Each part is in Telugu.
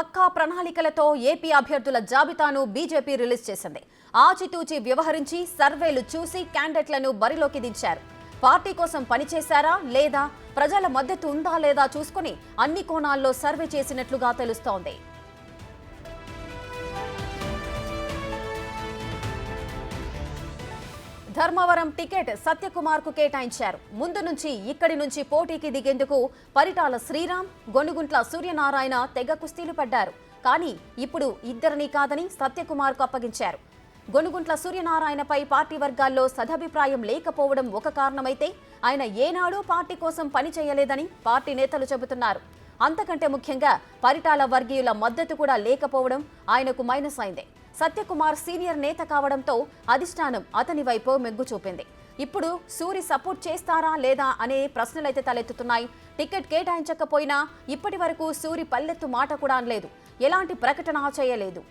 పక్కా ప్రణాళికలతో ఏపీ అభ్యర్థుల జాబితాను బీజేపీ రిలీజ్ చేసింది. ఆచితూచి వ్యవహరించి సర్వేలు చూసి క్యాండిడేట్లను బరిలోకి దించారు. పార్టీ కోసం పనిచేశారా లేదా, ప్రజల మద్దతు ఉందా లేదా చూసుకుని అన్ని కోణాల్లో సర్వే చేసినట్లుగా తెలుస్తోంది. ధర్మవరం టికెట్ సత్యకుమార్ కు కేటాయించారు. ముందు నుంచి ఇక్కడి నుంచి పోటీకి దిగేందుకు పరిటాల శ్రీరామ్, గొనుగుంట్ల సూర్యనారాయణ తెగ కుస్తీలు పడ్డారు. కానీ ఇప్పుడు ఇద్దరిని కాదని సత్యకుమార్ కు అప్పగించారు. గొనుగుంట్ల సూర్యనారాయణపై పార్టీ వర్గాల్లో సదభిప్రాయం లేకపోవడం ఒక కారణమైతే, ఆయన ఏనాడూ పార్టీ కోసం పని చేయలేదని పార్టీ నేతలు చెబుతున్నారు. అంతకంటే ముఖ్యంగా పరిటాల వర్గీయుల మద్దతు కూడా లేకపోవడం ఆయనకు మైనస్ అయింది. సత్యకుమార్ సీనియర్ నేత కావడంతో అధిష్టానం అతని వైపు మెగ్గు చూపింది. ఇప్పుడు సూరి సపోర్ట్ చేస్తారా లేదా అనే ప్రశ్నలైతే తలెత్తుతున్నాయి. టికెట్ కేటాయించకపోయినా ఇప్పటి వరకు సూరి పల్లెత్తు మాట కూడా అనలేదు, ఎలాంటి ప్రకటన చేయలేదు.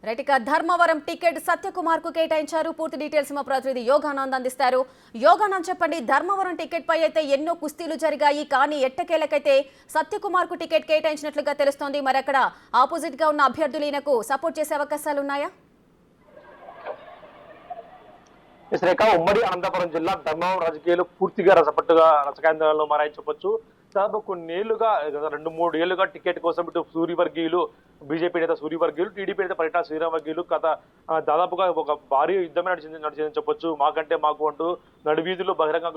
రైటిక ధర్మవరం టికెట్ సత్యకుమార్ కు కేటాయించారు. పూర్తి డీటెయిల్స్ మా ప్రతినిధి యోగానంద్ అందిస్తారు. యోగానంద్ చెప్పండి, ధర్మవరం టికెట్ పై అయితే ఎన్నో కుస్తీలు జరిగాయి, కానీ ఎట్టకేలకైతే సత్యకుమార్ కు టికెట్ కేటాయించినట్లుగా తెలుస్తోంది. మరి అక్కడ ఆపోజిట్ గా ఉన్న అభ్యర్థులు ఈయనకు సపోర్ట్ చేసే అవకాశాలు ఉన్నాయా? ఉమ్మడి అనంతపురం జిల్లా ధర్మవరం రాజకీయాలు పూర్తిగా రసకేంద్రాల్లో మారాయని చెప్పొచ్చు. దాదాపు కొన్నేళ్లుగా 2-3 ఏళ్లుగా టికెట్ కోసం ఇటు సూర్యవర్గీయులు, బీజేపీ నేత సూర్యవర్గీయులు, టీడీపీ నేత పరిటాల శ్రీరామ్ వర్గీయులు దాదాపుగా ఒక భారీ యుద్ధమే నడిచిందని చెప్పొచ్చు. మాకంటే మాకు అంటూ నడివీధుల్లో బహిరంగ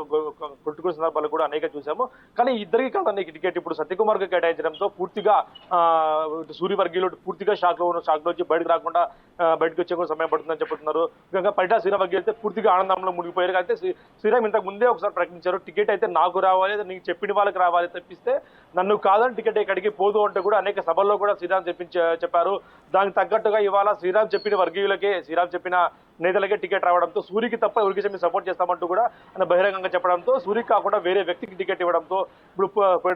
కొట్టుకునే సందర్భాలు కూడా అనేక చూసాము. కానీ ఇద్దరికి కాదని టికెట్ ఇప్పుడు సత్యకుమార్ కు కేటాయించడంతో పూర్తిగా సూర్యవర్గీయులు పూర్తిగా షాక్ నుంచి బయటకు రాకుండా బయటకు వచ్చే సమయం పడుతుందని చెప్తున్నారు. ముఖ్యంగా పరిటాల శ్రీరామ్ వర్గీయులు అయితే పూర్తిగా ఆనందంలో మునిగిపోయారు. అయితే శ్రీరామ్ ఇంతకు ముందే ఒకసారి ప్రకటించారు, టికెట్ అయితే నాకు రావాలి, నీకు చెప్పిన వాళ్ళకి రావాలి తప్పిస్తే నన్ను కాదని టికెట్ ఎక్కడికి పోదు అంటే కూడా అనేక సభల్లో కూడా శ్రీరామ్ చెప్పారు. దానికి తగ్గట్టుగా ఇవాళ శ్రీరామ్ చెప్పిన వర్గీయులకే, శ్రీరామ్ చెప్పిన నేతలకే టికెట్ రావడంతో సూరికి తప్ప ఎవరికి మేము సపోర్ట్ చేస్తామంటూ కూడా ఆయన బహిరంగంగా చెప్పడంతో, సూరికి కాకుండా వేరే వ్యక్తికి టికెట్ ఇవ్వడంతో ఇప్పుడు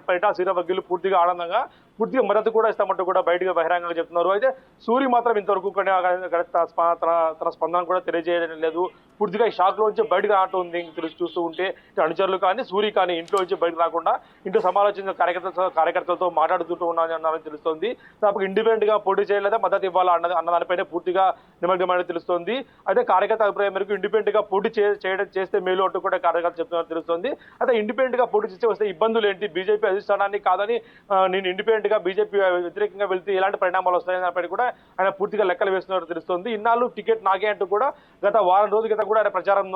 పరిటాల శ్రీరామ్ వర్గీయులు పూర్తిగా ఆనందంగా పూర్తిగా మద్దతు కూడా ఇస్తామంటూ కూడా బయటగా బహిరంగంగా చెప్తున్నారు. అయితే సూరి మాత్రం ఇంతవరకు తన స్పందన కూడా తెలియజేయడం లేదు. పూర్తిగా ఈ షాక్ లోంచి బయటకు రావటుంది. చూస్తూ ఉంటే అనుచరులు కానీ సూరి కానీ ఇంట్లో నుంచి బయటకు రాకుండా ఇంట్లో సమాలోచించిన కార్యకర్తలతో మాట్లాడుతూ ఉన్నారని తెలుస్తోంది. తప్పక ఇండిపెండెంట్ గా పోటీ చేయలేదా, మద్దతు ఇవ్వాలా అన్న దానిపైనే పూర్తిగా నిమగ్నమైనది తెలుస్తోంది. అయితే కార్యకర్త అభిప్రాయం మేరకు ఇండిపెండెంట్ గా పోటీ చేస్తే మేలు అంటూ కూడా కార్యకర్త చెప్తున్నారు తెలుస్తోంది. అయితే ఇండిపెండెంట్ గా పోటీ చేస్తే వస్తే ఇబ్బందులు ఏంటి, బీజేపీ అధిష్టానాన్ని కాదని నేను ఇండిపెండెంట్ గా బీజేపీ వ్యతిరేకంగా వెళ్తే ఎలాంటి పరిణామాలు వస్తాయని దానిపై కూడా ఆయన పూర్తిగా లెక్కలు వేస్తున్నట్టు తెలుస్తోంది. ఇన్నాళ్ళు టికెట్ నాకే అంటూ కూడా గత వారం రోజుల క్రితం కూడా ఆయన ప్రచారం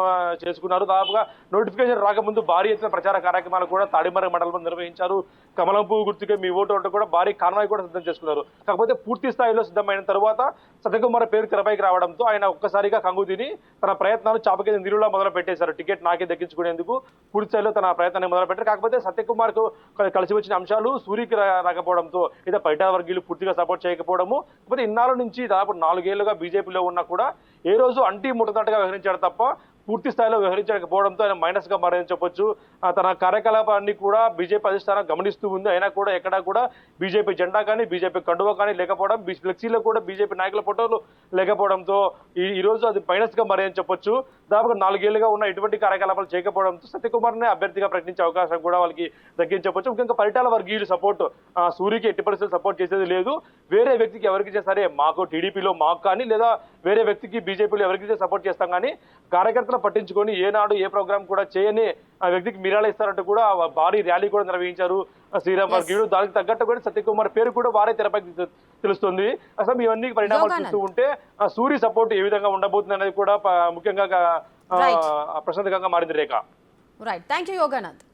చేసుకున్నారు. దాదాపుగా నోటిఫికేషన్ రాకముందు భారీ ఎత్తున ప్రచార కార్యక్రమాలు కూడా తాడిమర్రి మండలంలో నిర్వహించారు. కమలం పువ్వు గుర్తుకే మీ ఓటు అంటూ కూడా భారీ కాన్వాయ్ కూడా సిద్ధం చేసుకున్నారు. కాకపోతే పూర్తి స్థాయిలో సిద్ధమైన తర్వాత సత్యకుమార్ పేరు తెరపైకి రావడంతో ఆయన ఒక్కసారిగా కంగు తిని తన ప్రయత్నాలు చాపకేది నీరులా మొదలు పెట్టేశారు. టికెట్ నాకే దక్కించుకునేందుకు పూర్తి స్థాయిలో తన ప్రయత్నాన్ని మొదలు పెట్టారు. కాకపోతే సత్యకుమార్ కు కలిసి వచ్చిన అంశాలు సూరికి రాకపోవడంతో ఇదే పరిటాల వర్గీయులు పూర్తిగా సపోర్ట్ చేయకపోవడము, కాకపోతే ఇన్నాళ్ళ నుంచి దాదాపు 4 ఏళ్లుగా బీజేపీలో ఉన్నా కూడా ఏ రోజు అంటీ ముట్టనట్టుగా వ్యవహరించాడు తప్ప పూర్తి స్థాయిలో వ్యవహరించకపోవడంతో ఆయన మైనస్ గా మారని చెప్పొచ్చు. తన కార్యకలాపాన్ని కూడా బీజేపీ అధిష్టానం గమనిస్తూ ఉంది. అయినా కూడా ఎక్కడా కూడా బీజేపీ జెండా కానీ, బీజేపీ కండువా కానీ లేకపోవడం, ఫ్లెక్సీలో కూడా బీజేపీ నాయకుల ఫోటోలు లేకపోవడంతో ఈ రోజు అది మైనస్ గా మారని చెప్పొచ్చు. దాదాపుగా 4 ఏళ్లుగా ఉన్న ఎటువంటి కార్యకలాపాలు చేయకపోవడంతో సత్యకుమార్ నే అభ్యర్థిగా ప్రకటించే అవకాశం కూడా వాళ్ళకి దక్కించవచ్చు. ముఖ్యంగా పరిటాల వర్గీయులు సపోర్ట్ సూరికి ఎట్టి పరిస్థితులు సపోర్ట్ చేసేది లేదు. వేరే వ్యక్తికి ఎవరికి సరే, మాకు టీడీపీలో మాకు కానీ లేదా వేరే వ్యక్తికి బీజేపీలో ఎవరికి సపోర్ట్ చేస్తాం కానీ కార్యకర్తలు పట్టించుకొని ఏనాడు ఏ ప్రోగ్రామ్ కూడా చేయని ఆ వ్యక్తికి మిరాళ ఇస్తారంటూ కూడా భారీ ర్యాలీ కూడా నిర్వహించారు శ్రీరామ్ వర్గీయుడు. దానికి తగ్గట్టు కూడా సత్యకుమార్ పేరు కూడా వారే తెరపైకి తెలుస్తుంది. అసలు ఇవన్నీ పరిణామాలు చూస్తూ ఉంటే సూరి సపోర్ట్ ఏ విధంగా ఉండబోతుంది అనేది కూడా ముఖ్యంగా ప్రశాంతకంగా మారింది. రేఖ. Right, thank you Yoganand.